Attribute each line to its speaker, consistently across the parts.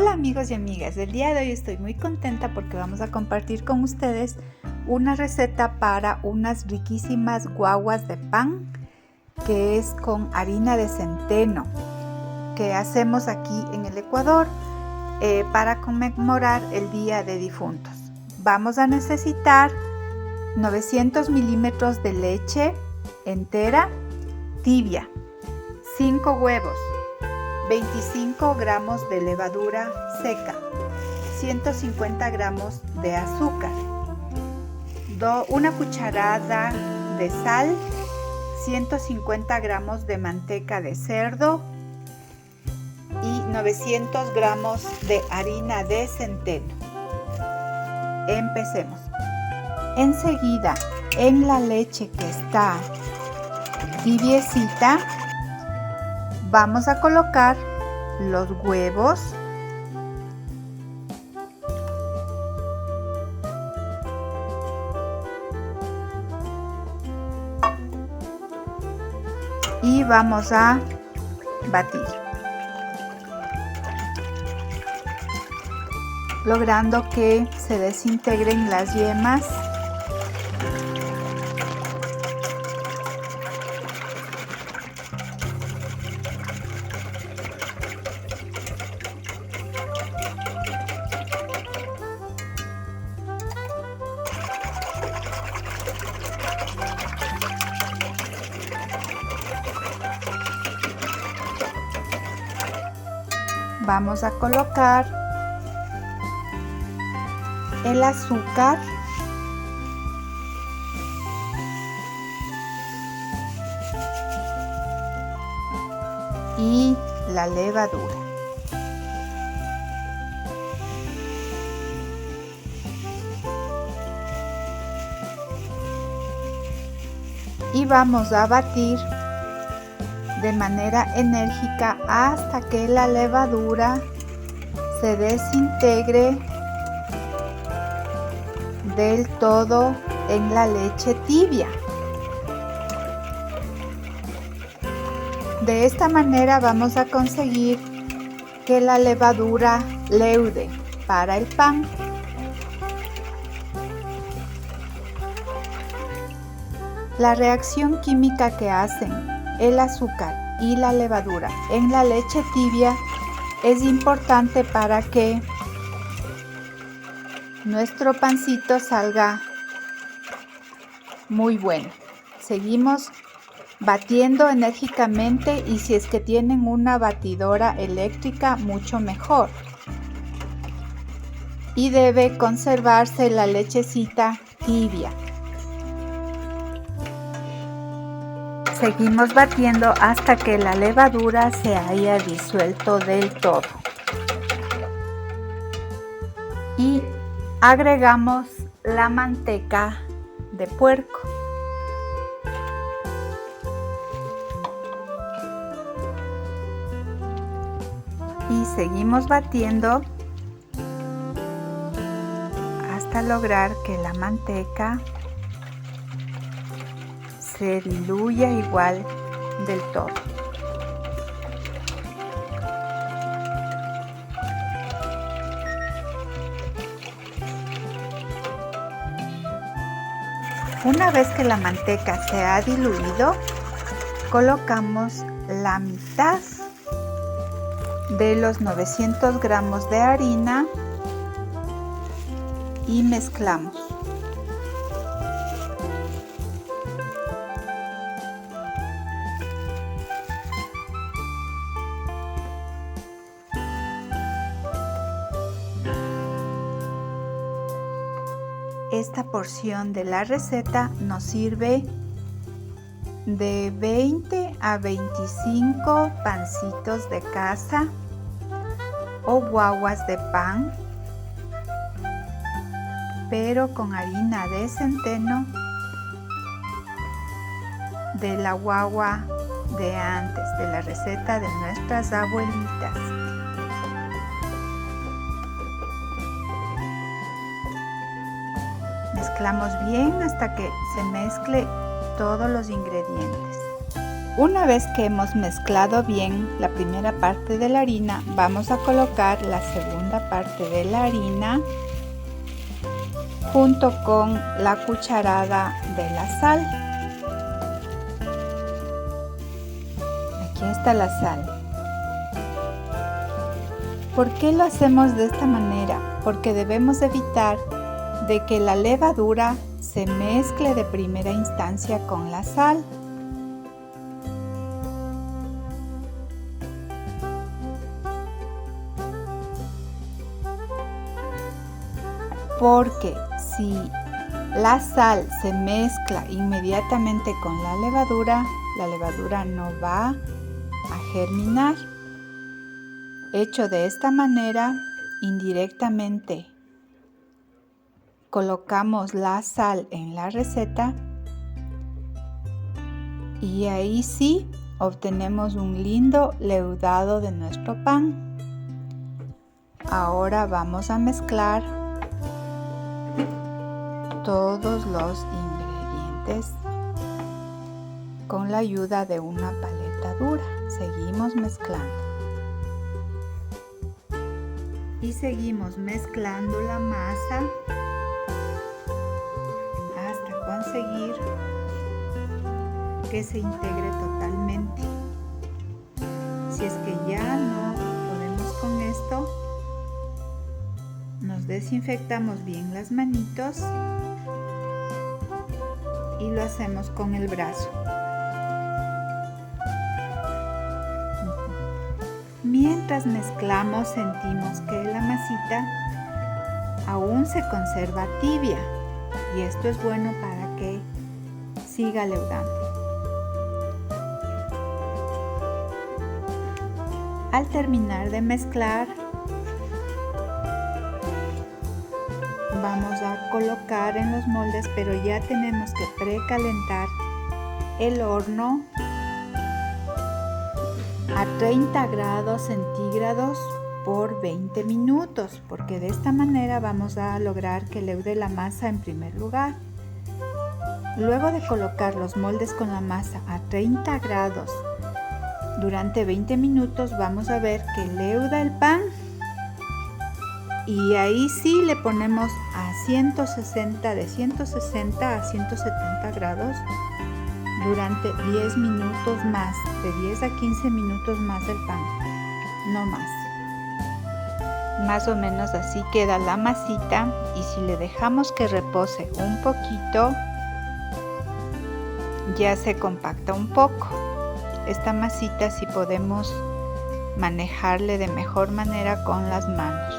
Speaker 1: Hola amigos y amigas, el día de hoy estoy muy contenta porque vamos a compartir con ustedes una receta para unas riquísimas guaguas de pan que es con harina de centeno que hacemos aquí en el Ecuador para conmemorar el Día de Difuntos. Vamos a necesitar 900 milímetros de leche entera tibia, 5 huevos, 25 gramos de levadura seca, 150 gramos de azúcar, una cucharada de sal, 150 gramos de manteca de cerdo y 900 gramos de harina de centeno. Empecemos. Enseguida, en la leche que está tibiecita, vamos a colocar los huevos, y vamos a batir, logrando que se desintegren las yemas. Vamos a colocar el azúcar y la levadura. Y vamos a batir de manera enérgica hasta que la levadura se desintegre del todo en la leche tibia. De esta manera vamos a conseguir que la levadura leude para el pan. La reacción química que hacen el azúcar y la levadura en la leche tibia es importante para que nuestro pancito salga muy bueno. Seguimos batiendo enérgicamente y si es que tienen una batidora eléctrica, mucho mejor. Y debe conservarse la lechecita tibia. Seguimos batiendo hasta que la levadura se haya disuelto del todo. Y agregamos la manteca de puerco. Y seguimos batiendo hasta lograr que la manteca se diluya igual del todo. Una vez que la manteca se ha diluido, colocamos la mitad de los 900 gramos de harina y mezclamos. Esta porción de la receta nos sirve de 20 a 25 pancitos de casa o guaguas de pan, pero con harina de centeno de la guagua de antes, de la receta de nuestras abuelitas. Mezclamos bien hasta que se mezcle todos los ingredientes. Una vez que hemos mezclado bien la primera parte de la harina, vamos a colocar la segunda parte de la harina junto con la cucharada de la sal. Aquí está la sal. ¿Por qué lo hacemos de esta manera? Porque debemos evitar de que la levadura se mezcle de primera instancia con la sal. Porque si la sal se mezcla inmediatamente con la levadura no va a germinar. Hecho de esta manera, indirectamente colocamos la sal en la receta y ahí sí obtenemos un lindo leudado de nuestro pan. Ahora vamos a mezclar todos los ingredientes con la ayuda de una paleta dura. Seguimos mezclando. Y seguimos mezclando la masa hasta conseguir que se integre totalmente. Si es que ya no podemos con esto, nos desinfectamos bien las manitos y lo hacemos con el brazo. Mientras mezclamos, sentimos que la masita aún se conserva tibia y esto es bueno para que siga leudando. Al terminar de mezclar, vamos a colocar en los moldes, pero ya tenemos que precalentar el horno a 30 grados centígrados por 20 minutos, porque de esta manera vamos a lograr que leude la masa en primer lugar. Luego de colocar los moldes con la masa a 30 grados durante 20 minutos, vamos a ver que leuda el pan y ahí sí le ponemos a 160, de 160 a 170 grados durante 10 minutos más, de 10 a 15 minutos más el pan, no más. Más o menos así queda la masita y si le dejamos que repose un poquito, ya se compacta un poco. Esta masita sí podemos manejarle de mejor manera con las manos.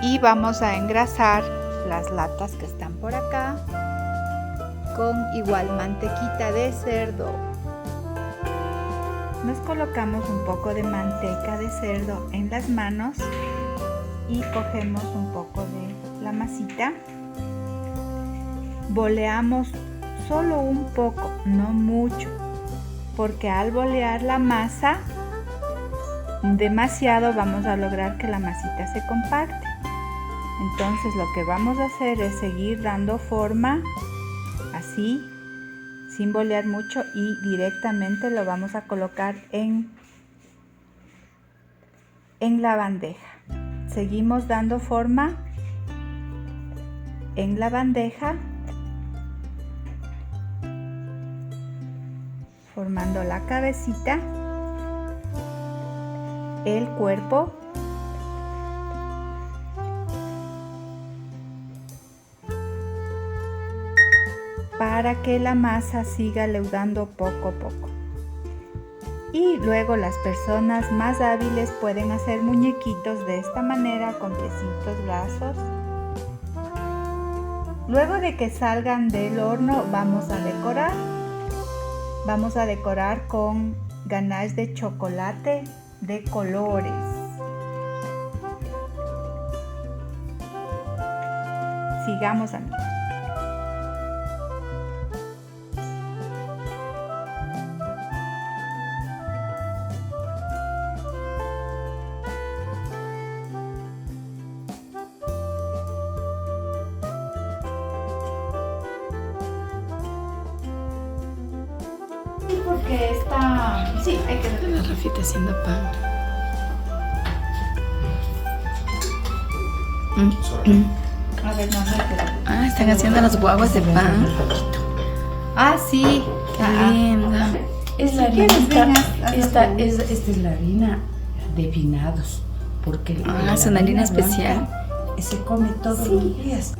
Speaker 1: Y vamos a engrasar las latas que están por acá con igual mantequita de cerdo. Nos colocamos un poco de manteca de cerdo en las manos y cogemos un poco de la masita. Boleamos solo un poco, no mucho, porque al bolear la masa demasiado vamos a lograr que la masita se compacte. Entonces lo que vamos a hacer es seguir dando forma así, sin bolear mucho, y directamente lo vamos a colocar en la bandeja. Seguimos dando forma en la bandeja, formando la cabecita, el cuerpo, para que la masa siga leudando poco a poco. Y luego las personas más hábiles pueden hacer muñequitos de esta manera con piecitos, brazos. Luego de que salgan del horno vamos a decorar. Vamos a decorar con ganache de chocolate de colores. Sigamos, amigos. porque está... Sí, hay que ver.
Speaker 2: La Rafita haciendo pan.
Speaker 1: A ver, no,
Speaker 2: Están haciendo las guaguas de pan.
Speaker 1: Ah, sí.
Speaker 2: Qué linda.
Speaker 3: Es la harina, esta es la harina de finados, porque
Speaker 2: es una harina especial.
Speaker 3: Se come todos los días.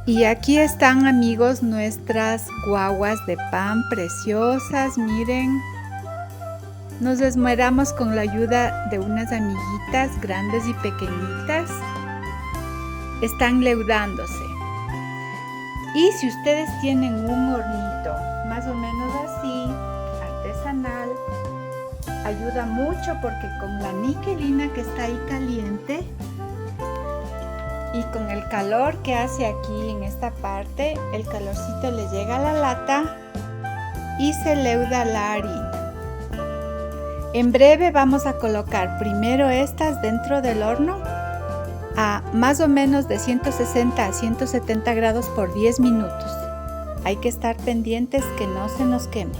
Speaker 1: Y aquí están, amigos, nuestras guaguas de pan preciosas, miren. Nos esmeramos con la ayuda de unas amiguitas grandes y pequeñitas. Están leudándose. Y si ustedes tienen un hornito más o menos así, artesanal, ayuda mucho porque con la niquelina que está ahí caliente y con el calor que hace aquí en esta parte, el calorcito le llega a la lata y se leuda la harina. En breve vamos a colocar primero estas dentro del horno a más o menos de 160 a 170 grados por 10 minutos. Hay que estar pendientes que no se nos queme.